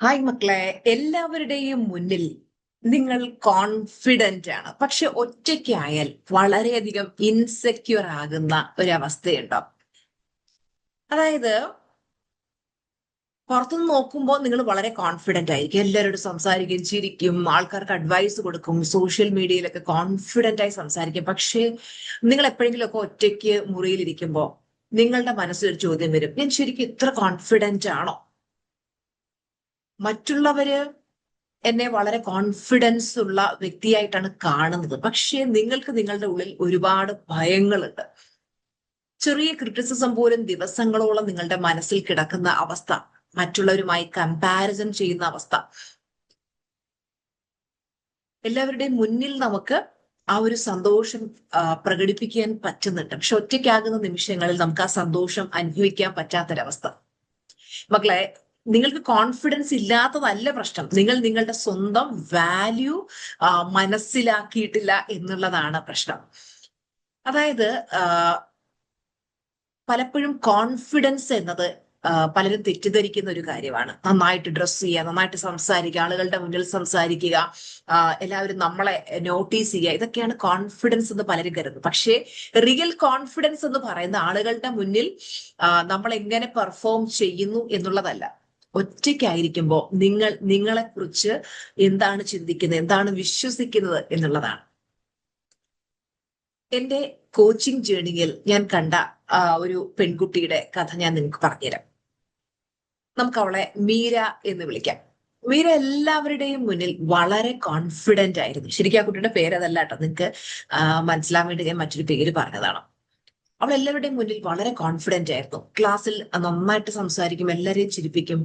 Hi മക്കളെ, എല്ലാവരുടെയും മുന്നിൽ നിങ്ങൾ കോൺഫിഡന്റ് ആണ്. പക്ഷെ ഒറ്റയ്ക്കായാൽ വളരെയധികം ഇൻസെക്യൂർ ആകുന്ന ഒരവസ്ഥയുണ്ടോ? അതായത് പുറത്തുനിന്ന് നോക്കുമ്പോൾ നിങ്ങൾ വളരെ കോൺഫിഡന്റ് ആയിരിക്കും, എല്ലാവരോടും സംസാരിക്കും, ചിരിക്കും, ആൾക്കാർക്ക് അഡ്വൈസ് കൊടുക്കും, സോഷ്യൽ മീഡിയയിലൊക്കെ കോൺഫിഡന്റ് ആയി സംസാരിക്കും. പക്ഷേ നിങ്ങൾ എപ്പോഴെങ്കിലും ഒക്കെ ഒറ്റയ്ക്ക് മുറിയിലിരിക്കുമ്പോൾ നിങ്ങളുടെ മനസ്സിലൊരു ചോദ്യം വരും: ഞാൻ ശരിക്കും ഇത്ര കോൺഫിഡന്റ് ആണോ? മറ്റുള്ളവര് എന്നെ വളരെ കോൺഫിഡൻസ് ഉള്ള വ്യക്തിയായിട്ടാണ് കാണുന്നത്, പക്ഷേ നിങ്ങൾക്ക് നിങ്ങളുടെ ഉള്ളിൽ ഒരുപാട് ഭയങ്ങളുണ്ട്. ചെറിയ ക്രിറ്റിസിസം പോലും ദിവസങ്ങളോളം നിങ്ങളുടെ മനസ്സിൽ കിടക്കുന്ന അവസ്ഥ, മറ്റുള്ളവരുമായി കമ്പാരിസൺ ചെയ്യുന്ന അവസ്ഥ. എല്ലാവരുടെയും മുന്നിൽ നമുക്ക് ആ ഒരു സന്തോഷം പ്രകടിപ്പിക്കാൻ പറ്റുന്നുണ്ട്, പക്ഷെ ഒറ്റയ്ക്കാകുന്ന നിമിഷങ്ങളിൽ നമുക്ക് ആ സന്തോഷം അനുഭവിക്കാൻ പറ്റാത്തൊരവസ്ഥ. മക്കളെ, നിങ്ങൾക്ക് കോൺഫിഡൻസ് ഇല്ലാത്തതല്ല പ്രശ്നം, നിങ്ങൾ നിങ്ങളുടെ സ്വന്തം വാല്യൂ മനസ്സിലാക്കിയിട്ടില്ല എന്നുള്ളതാണ് പ്രശ്നം. അതായത് പലപ്പോഴും കോൺഫിഡൻസ് എന്നത് പലരും തെറ്റിദ്ധരിക്കുന്ന ഒരു കാര്യമാണ്. നന്നായിട്ട് ഡ്രസ്സ് ചെയ്യുക, നന്നായിട്ട് സംസാരിക്കുക, ആളുകളുടെ മുന്നിൽ സംസാരിക്കുക, എല്ലാവരും നമ്മളെ നോട്ടീസ് ചെയ്യുക, ഇതൊക്കെയാണ് കോൺഫിഡൻസ് എന്ന് പലരും കരുതുന്നത്. പക്ഷേ റിയൽ കോൺഫിഡൻസ് എന്ന് പറയുന്ന ആളുകളുടെ മുന്നിൽ നമ്മൾ എങ്ങനെ പെർഫോം ചെയ്യുന്നു എന്നുള്ളതല്ല. ഒറ്റയ്ക്കായിരിക്കുമ്പോൾ നിങ്ങൾ നിങ്ങളെക്കുറിച്ച് എന്താണ് ചിന്തിക്കുന്നത്, എന്താണ് വിശ്വസിക്കുന്നത് എന്നുള്ളതാണ്. എന്റെ കോച്ചിങ് ജേർണിയിൽ ഞാൻ കണ്ട ഒരു പെൺകുട്ടിയുടെ കഥ ഞാൻ നിങ്ങൾക്ക് പറഞ്ഞുതരാം. നമുക്ക് അവളെ മീര എന്ന് വിളിക്കാം. മീര എല്ലാവരുടെയും മുന്നിൽ വളരെ കോൺഫിഡന്റ് ആയിരുന്നു. ശരിക്കും ആ കുട്ടിയുടെ പേര് അതല്ല കേട്ടോ, നിങ്ങൾക്ക് മനസ്സിലാൻ വേണ്ടി ഞാൻ മറ്റൊരു പേര് പറഞ്ഞതാണ്. അവൾ എല്ലാവരുടെയും മുന്നിൽ വളരെ കോൺഫിഡന്റ് ആയിരുന്നു. ക്ലാസ്സിൽ നന്നായിട്ട് സംസാരിക്കും, എല്ലാവരെയും ചിരിപ്പിക്കും,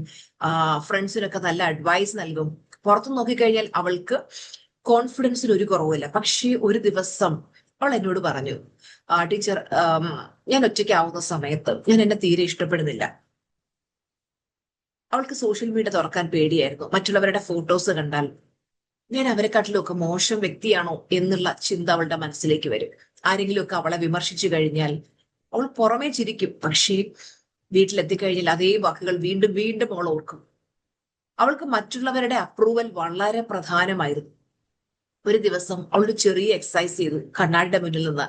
ഫ്രണ്ട്സിനൊക്കെ നല്ല അഡ്വൈസ് നൽകും. പുറത്തു നോക്കിക്കഴിഞ്ഞാൽ അവൾക്ക് കോൺഫിഡൻസിൽ ഒരു കുറവില്ല. പക്ഷേ ഒരു ദിവസം അവൾ എന്നോട് പറഞ്ഞു: ടീച്ചർ, ഞാൻ ഒറ്റയ്ക്കാവുന്ന സമയത്ത് ഞാൻ എന്നെ തീരെ ഇഷ്ടപ്പെടുന്നില്ല. അവൾക്ക് സോഷ്യൽ മീഡിയ തുറക്കാൻ പേടിയായിരുന്നു. മറ്റുള്ളവരുടെ ഫോട്ടോസ് കണ്ടാൽ ഞാൻ അവരെക്കാട്ടിലൊക്കെ മോശം വ്യക്തിയാണോ എന്നുള്ള ചിന്ത അവളുടെ മനസ്സിലേക്ക് വരും. ആരെങ്കിലുമൊക്കെ അവളെ വിമർശിച്ചു കഴിഞ്ഞാൽ അവൾ പുറമേ ചിരിക്കും, പക്ഷേ വീട്ടിലെത്തിക്കഴിഞ്ഞാൽ അതേ വാക്കുകൾ വീണ്ടും വീണ്ടും അവൾ ഓർക്കും. അവൾക്ക് മറ്റുള്ളവരുടെ അപ്രൂവൽ വളരെ പ്രധാനമായിരുന്നു. ഒരു ദിവസം അവൾ ചെറിയ എക്സസൈസ് ചെയ്തു. കണ്ണാടിയുടെ മുന്നിൽ നിന്ന്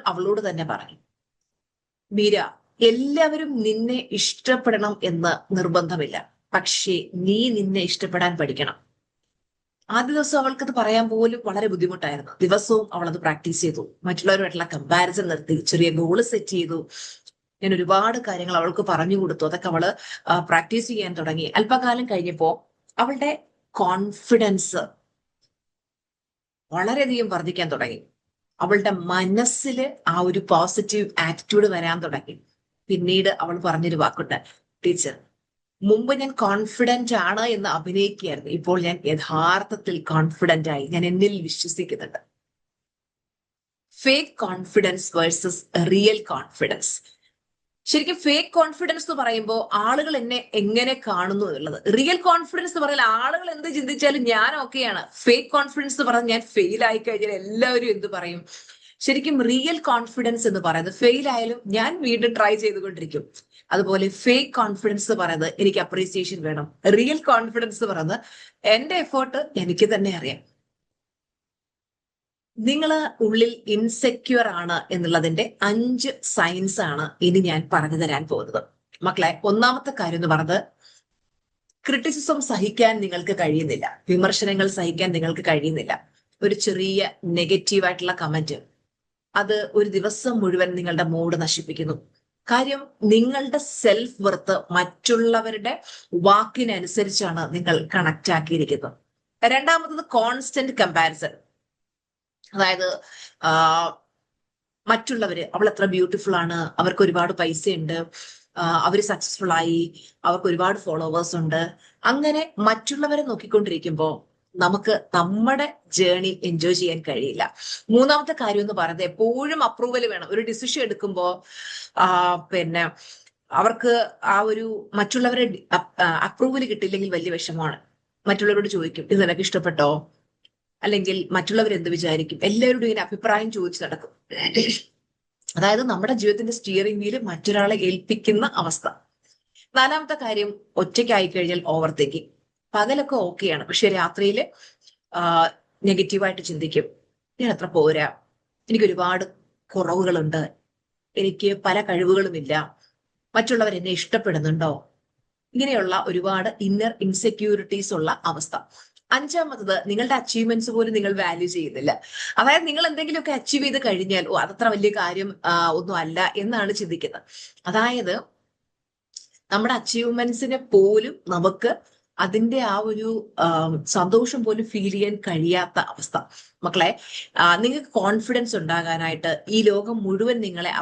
അവളോട് തന്നെ പറഞ്ഞു: മീര, എല്ലാവരും നിന്നെ ഇഷ്ടപ്പെടണം എന്ന് നിർബന്ധമില്ല, പക്ഷേ നീ നിന്നെ ഇഷ്ടപ്പെടാൻ പഠിക്കണം. ആദ്യ ദിവസം അവൾക്കത് പറയാൻ പോലും വളരെ ബുദ്ധിമുട്ടായിരുന്നു. ദിവസവും അവൾ അത് പ്രാക്ടീസ് ചെയ്തു, മറ്റുള്ളവരുമായിട്ടുള്ള കമ്പാരിസൺ നിർത്തി, ചെറിയ ഗോള് സെറ്റ് ചെയ്തു. ഞാൻ ഒരുപാട് കാര്യങ്ങൾ അവൾക്ക് പറഞ്ഞു കൊടുത്തു. അതൊക്കെ അവള് പ്രാക്ടീസ് ചെയ്യാൻ തുടങ്ങി. അല്പകാലം കഴിഞ്ഞപ്പോ അവളുടെ കോൺഫിഡൻസ് വളരെയധികം വർദ്ധിക്കാൻ തുടങ്ങി. അവളുടെ മനസ്സിൽ ആ ഒരു പോസിറ്റീവ് ആറ്റിറ്റ്യൂഡ് വരാൻ തുടങ്ങി. പിന്നീട് അവൾ പറഞ്ഞൊരു വാക്കുണ്ട്: ടീച്ചർ, മുമ്പ് ഞാൻ കോൺഫിഡന്റ് ആണ് എന്ന് അഭിനയിക്കുകയായിരുന്നു, ഇപ്പോൾ ഞാൻ യഥാർത്ഥത്തിൽ കോൺഫിഡന്റ് ആയി, ഞാൻ എന്നിൽ വിശ്വസിക്കുന്നുണ്ട്. Fake confidence versus real confidence. ശരിക്കും ഫേക്ക് കോൺഫിഡൻസ് എന്ന് പറയുമ്പോൾ ആളുകൾ എന്നെ എങ്ങനെ കാണുന്നു എന്നുള്ളത്. റിയൽ കോൺഫിഡൻസ് എന്ന് പറഞ്ഞാൽ ആളുകൾ എന്ത് ചിന്തിച്ചാലും ഞാൻ ഓക്കെയാണ്. ഫേക്ക് കോൺഫിഡൻസ് എന്ന് പറഞ്ഞാൽ ഞാൻ ഫെയിൽ ആയി കഴിഞ്ഞാൽ എല്ലാവരും എന്ത് പറയും? ശരിക്കും റിയൽ കോൺഫിഡൻസ് എന്ന് പറയുന്നത് ഫെയിൽ ആയാലും ഞാൻ വീണ്ടും ട്രൈ ചെയ്തുകൊണ്ടിരിക്കും. അതുപോലെ ഫേക്ക് കോൺഫിഡൻസ് പറയുന്നത് എനിക്ക് അപ്രീസിയേഷൻ വേണം. റിയൽ കോൺഫിഡൻസ് പറയുന്നത് എന്റെ എഫേർട്ട് എനിക്ക് തന്നെ അറിയാം. നിങ്ങൾ ഉള്ളിൽ ഇൻസെക്യൂർ ആണ് എന്നുള്ളതിന്റെ 5 സയൻസ് ആണ് ഇനി ഞാൻ പറഞ്ഞു തരാൻ പോകുന്നത്. മക്കളെ, ഒന്നാമത്തെ കാര്യം എന്ന് പറഞ്ഞത്, ക്രിറ്റിസിസം സഹിക്കാൻ നിങ്ങൾക്ക് കഴിയുന്നില്ല, വിമർശനങ്ങൾ സഹിക്കാൻ നിങ്ങൾക്ക് കഴിയുന്നില്ല. ഒരു ചെറിയ നെഗറ്റീവായിട്ടുള്ള കമന്റ്, അത് ഒരു ദിവസം മുഴുവൻ നിങ്ങളുടെ മൂഡ് നശിപ്പിക്കുന്നു. കാര്യം, നിങ്ങളുടെ സെൽഫ് വർത്ത് മറ്റുള്ളവരുടെ വാക്കിനനുസരിച്ചാണ് നിങ്ങൾ കണക്ട് ആക്കിയിരിക്കുന്നത്. രണ്ടാമത്തത് കോൺസ്റ്റന്റ് കമ്പാരിസൺ. അതായത് മറ്റുള്ളവര് അവൾ എത്ര ബ്യൂട്ടിഫുൾ ആണ്, അവർക്ക് ഒരുപാട് പൈസയുണ്ട്, അവര് സക്സസ്ഫുൾ ആയി, അവർക്ക് ഒരുപാട് ഫോളോവേഴ്സ് ഉണ്ട്. അങ്ങനെ മറ്റുള്ളവരെ നോക്കിക്കൊണ്ടിരിക്കുമ്പോൾ നമുക്ക് നമ്മുടെ ജേണി എൻജോയ് ചെയ്യാൻ കഴിയില്ല. മൂന്നാമത്തെ കാര്യം എന്ന് പറയുന്നത്, എപ്പോഴും അപ്രൂവൽ വേണം. ഒരു ഡിസിഷൻ എടുക്കുമ്പോൾ പിന്നെ അവർക്ക് ആ ഒരു മറ്റുള്ളവരെ അപ്രൂവൽ കിട്ടില്ലെങ്കിൽ വലിയ വിഷമമാണ്. മറ്റുള്ളവരോട് ചോദിക്കും: ഇത് നിനക്ക് ഇഷ്ടപ്പെട്ടോ? അല്ലെങ്കിൽ മറ്റുള്ളവർ എന്ത് വിചാരിക്കും? എല്ലാവരോടും ഇങ്ങനെ അഭിപ്രായം ചോദിച്ചു നടക്കും. അതായത് നമ്മുടെ ജീവിതത്തിന്റെ സ്റ്റിയറിംഗ് വീല് മറ്റൊരാളെ ഏൽപ്പിക്കുന്ന അവസ്ഥ. നാലാമത്തെ കാര്യം, ഒറ്റയ്ക്കായി കഴിഞ്ഞാൽ ഓവർ തിങ്കിങ്. പകലൊക്കെ ഓക്കെയാണ്, പക്ഷെ രാത്രിയില് നെഗറ്റീവായിട്ട് ചിന്തിക്കും. ഞാൻ അത്ര പോരാ, എനിക്ക് ഒരുപാട് കുറവുകളുണ്ട്, എനിക്ക് പല കഴിവുകളുമില്ല, മറ്റുള്ളവർ എന്നെ ഇഷ്ടപ്പെടുന്നുണ്ടോ, ഇങ്ങനെയുള്ള ഒരുപാട് ഇന്നർ ഇൻസെക്യൂരിറ്റീസ് ഉള്ള അവസ്ഥ. അഞ്ചാമത്തത്, നിങ്ങളുടെ അച്ചീവ്മെന്റ്സ് പോലും നിങ്ങൾ വാല്യൂ ചെയ്യുന്നില്ല. അതായത് നിങ്ങൾ എന്തെങ്കിലുമൊക്കെ അച്ചീവ് ചെയ്ത് കഴിഞ്ഞാൽ ഓ അതത്ര വലിയ കാര്യം ഒന്നും അല്ല എന്നാണ് ചിന്തിക്കുന്നത്. അതായത് നമ്മുടെ അച്ചീവ്മെന്റ്സിനെ പോലും നമുക്ക് അതിന്റെ ആ ഒരു സന്തോഷം പോലും ഫീൽ ചെയ്യാൻ കഴിയാത്ത അവസ്ഥ. മക്കളെ, നിങ്ങൾക്ക് കോൺഫിഡൻസ് ഉണ്ടാകാനായിട്ട് ഈ ലോകം മുഴുവൻ നിങ്ങളെ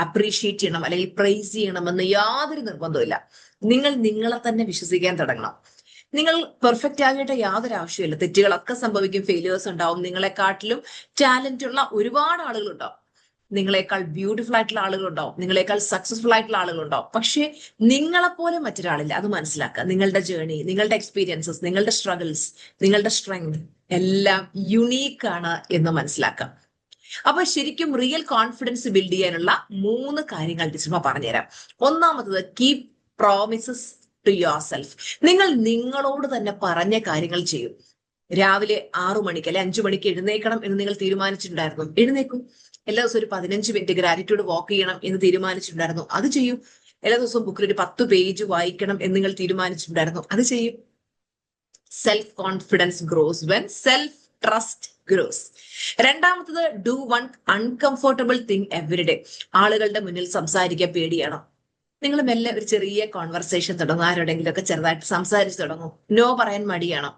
അപ്രീഷിയേറ്റ് ചെയ്യണം അല്ലെങ്കിൽ പ്രൈസ് ചെയ്യണമെന്ന് യാതൊരു നിർബന്ധമില്ല. നിങ്ങൾ നിങ്ങളെ തന്നെ വിശ്വസിക്കാൻ തുടങ്ങണം. നിങ്ങൾ പെർഫെക്റ്റ് ആകേണ്ട യാതൊരു ആവശ്യമില്ല. തെറ്റുകളൊക്കെ സംഭവിക്കും, ഫെയിലിയേഴ്സ് ഉണ്ടാവും. നിങ്ങളെക്കാട്ടിലും ടാലന്റ് ഉള്ള ഒരുപാട് ആളുകളുണ്ടാവും, നിങ്ങളെക്കാൾ ബ്യൂട്ടിഫുൾ ആയിട്ടുള്ള ആളുകളുണ്ടാവും, നിങ്ങളെക്കാൾ സക്സസ്ഫുൾ ആയിട്ടുള്ള ആളുകളുണ്ടാവും. പക്ഷേ നിങ്ങളെപ്പോലെ മറ്റൊരാളില്ല. അത് മനസ്സിലാക്കുക. നിങ്ങളുടെ ജേർണി, നിങ്ങളുടെ എക്സ്പീരിയൻസസ്, നിങ്ങളുടെ സ്ട്രഗിൾസ്, നിങ്ങളുടെ സ്ട്രെങ്ത് എല്ലാം യുണീക്ക് ആണ് എന്ന് മനസ്സിലാക്കുക. അപ്പൊ ശരിക്കും റിയൽ കോൺഫിഡൻസ് ബിൽഡ് ചെയ്യാനുള്ള 3 കാര്യങ്ങൾ ടീച്ചർമാർ പറഞ്ഞുതരാം. ഒന്നാമത്തത്, keep promises to your self. നിങ്ങൾ നിങ്ങളോട് തന്നെ പറഞ്ഞ കാര്യങ്ങൾ ചെയ്യും. രാവിലെ 6 മണിക്ക് അല്ലെ 5 മണിക്ക് എഴുന്നേക്കണം എന്ന് നിങ്ങൾ തീരുമാനിച്ചിട്ടുണ്ടായിരുന്നു, എഴുന്നേക്കും. എല്ലാ ദിവസവും ഒരു 15 മിനിറ്റ് ഗ്രാറ്റിറ്റ്യൂഡ് വാക്ക് ചെയ്യണം എന്ന് തീരുമാനിച്ചിട്ടുണ്ടായിരുന്നു, അത് ചെയ്യും. എല്ലാ ദിവസവും ബുക്കിൽ ഒരു 10 പേജ് വായിക്കണം എന്ന് നിങ്ങൾ തീരുമാനിച്ചിട്ടുണ്ടായിരുന്നു, അത് ചെയ്യും. Self confidence grows when self trust grows. രണ്ടാമത്തത്, do one uncomfortable thing every day. ആളുകളുടെ മുന്നിൽ സംസാരിക്കാൻ പേടിയാണോ? നിങ്ങൾ മെല്ലെ ഒരു ചെറിയ കോൺവെർസേഷൻ തുടങ്ങും, ആരോടെങ്കിലും ഒക്കെ ചെറുതായിട്ട് സംസാരിച്ച് തുടങ്ങും. നോ പറയാൻ മടിയാണോ?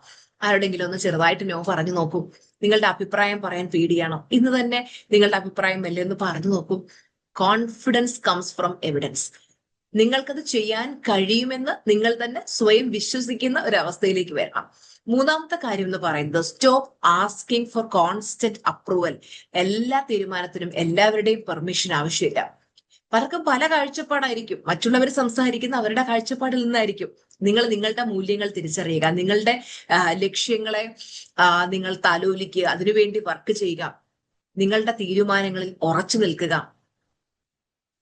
ആരോടെങ്കിലും ഒന്ന് ചെറുതായിട്ട് നോ പറഞ്ഞു നോക്കും. നിങ്ങളുടെ അഭിപ്രായം പറയാൻ പേടിയാണോ? ഇന്ന് തന്നെ നിങ്ങളുടെ അഭിപ്രായം മെല്ലെ ഒന്ന് പറഞ്ഞു നോക്കും. Confidence comes from evidence. നിങ്ങൾക്കത് ചെയ്യാൻ കഴിയുമെന്ന് നിങ്ങൾ തന്നെ സ്വയം വിശ്വസിക്കുന്ന ഒരു അവസ്ഥയിലേക്ക് വരണം. മൂന്നാമത്തെ കാര്യം എന്ന് പറയുന്നത്, stop asking for constant approval. എല്ലാ തീരുമാനത്തിനും എല്ലാവരുടെയും പെർമിഷൻ ആവശ്യമില്ല. പലർക്കും പല കാഴ്ചപ്പാടായിരിക്കും, മറ്റുള്ളവർ സംസാരിക്കുന്ന അവരുടെ കാഴ്ചപ്പാടിൽ നിന്നായിരിക്കും. നിങ്ങൾ നിങ്ങളുടെ മൂല്യങ്ങൾ തിരിച്ചറിയുക, നിങ്ങളുടെ ലക്ഷ്യങ്ങളെ നിങ്ങൾ താലോലിക്കുക, അതിനുവേണ്ടി വർക്ക് ചെയ്യുക, നിങ്ങളുടെ തീരുമാനങ്ങളിൽ ഉറച്ചു നിൽക്കുക.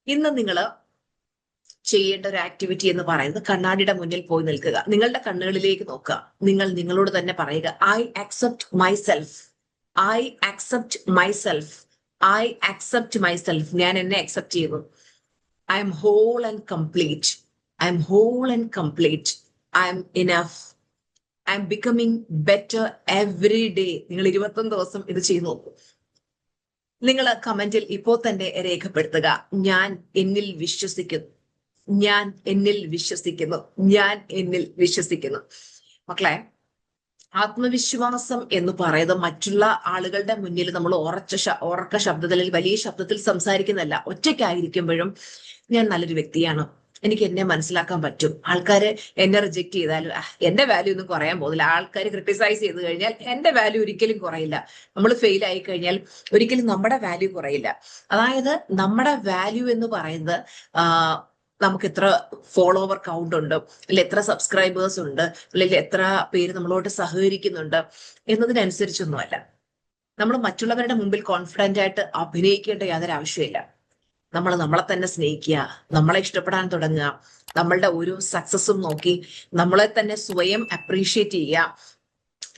ഇന്ന് നിങ്ങൾ ചെയ്യേണ്ട ഒരു ആക്ടിവിറ്റി എന്ന് പറയുന്നത്, കണ്ണാടിയുടെ മുന്നിൽ പോയി നിൽക്കുക, നിങ്ങളുടെ കണ്ണുകളിലേക്ക് നോക്കുക, നിങ്ങൾ നിങ്ങളോട് തന്നെ പറയുക, I accept myself, I accept myself, I accept myself. ഞാൻ എന്നെ അക്സെപ്റ്റ് ചെയ്യുന്നു. I am whole and complete, I am whole and complete, I am enough, I am becoming better every day. നിങ്ങൾ 21 ദിവസം ഇത് ചെയ്തു നോക്കൂ. നിങ്ങൾ കമന്റിൽ ഇപ്പോൾ തന്നെ രേഖപ്പെടുത്തുക, ഞാൻ എന്നിൽ വിശ്വസിക്കുന്നു, ഞാൻ എന്നിൽ വിശ്വസിക്കുന്നു, ഞാൻ എന്നിൽ വിശ്വസിക്കുന്നു. മക്കളെ, ആത്മവിശ്വാസം എന്ന് പറയുന്നത് മറ്റുള്ള ആളുകളുടെ മുന്നിൽ നമ്മൾ ഉറക്ക ശബ്ദത്തിൽ, വലിയ ശബ്ദത്തിൽ സംസാരിക്കുന്നതല്ല. ഒറ്റയ്ക്കായിരിക്കുമ്പോഴും ഞാൻ നല്ലൊരു വ്യക്തിയാണ്, എനിക്ക് എന്നെ മനസ്സിലാക്കാൻ പറ്റും, ആൾക്കാര് എന്നെ റിജക്ട് ചെയ്താലും എന്റെ വാല്യൂ ഒന്നും കുറയാൻ പോകുന്നില്ല, ആൾക്കാർ ക്രിട്ടിസൈസ് ചെയ്ത് കഴിഞ്ഞാൽ എന്റെ വാല്യൂ ഒരിക്കലും കുറയില്ല, നമ്മൾ ഫെയിൽ ആയി കഴിഞ്ഞാൽ ഒരിക്കലും നമ്മുടെ വാല്യൂ കുറയില്ല. അതായത് നമ്മുടെ വാല്യൂ എന്ന് പറയുന്നത് നമുക്ക് എത്ര ഫോളോവർ കൗണ്ട് ഉണ്ട്, അല്ലെങ്കിൽ എത്ര സബ്സ്ക്രൈബേഴ്സ് ഉണ്ട്, അല്ലെങ്കിൽ എത്ര പേര് നമ്മളോട് സഹകരിക്കുന്നുണ്ട് എന്നതിനനുസരിച്ചൊന്നുമല്ല. നമ്മൾ മറ്റുള്ളവരുടെ മുമ്പിൽ കോൺഫിഡന്റ് ആയിട്ട് അഭിനയിക്കേണ്ട യാതൊരു ആവശ്യമില്ല. നമ്മൾ നമ്മളെ തന്നെ സ്നേഹിക്കുക, നമ്മളെ ഇഷ്ടപ്പെടാൻ തുടങ്ങുക, നമ്മളുടെ ഓരോ സക്സസും നോക്കി നമ്മളെ തന്നെ സ്വയം അപ്രീഷിയേറ്റ് ചെയ്യുക,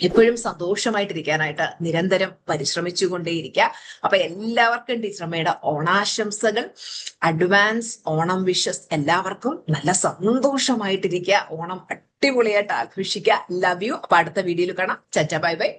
എപ്പോഴും സന്തോഷമായിട്ടിരിക്കാനായിട്ട് നിരന്തരം പരിശ്രമിച്ചുകൊണ്ടേയിരിക്കുക. അപ്പൊ എല്ലാവർക്കും ടീച്ചറമ്മയുടെ ഓണാശംസകൾ, അഡ്വാൻസ് ഓണം വിഷസ്. എല്ലാവർക്കും നല്ല സന്തോഷമായിട്ടിരിക്കുക, ഓണം അടിപൊളിയായിട്ട് ആഘോഷിക്കുക. Love you. അപ്പൊ അടുത്ത വീഡിയോയിൽ കാണാം. ചച്ച ബൈ ബൈ.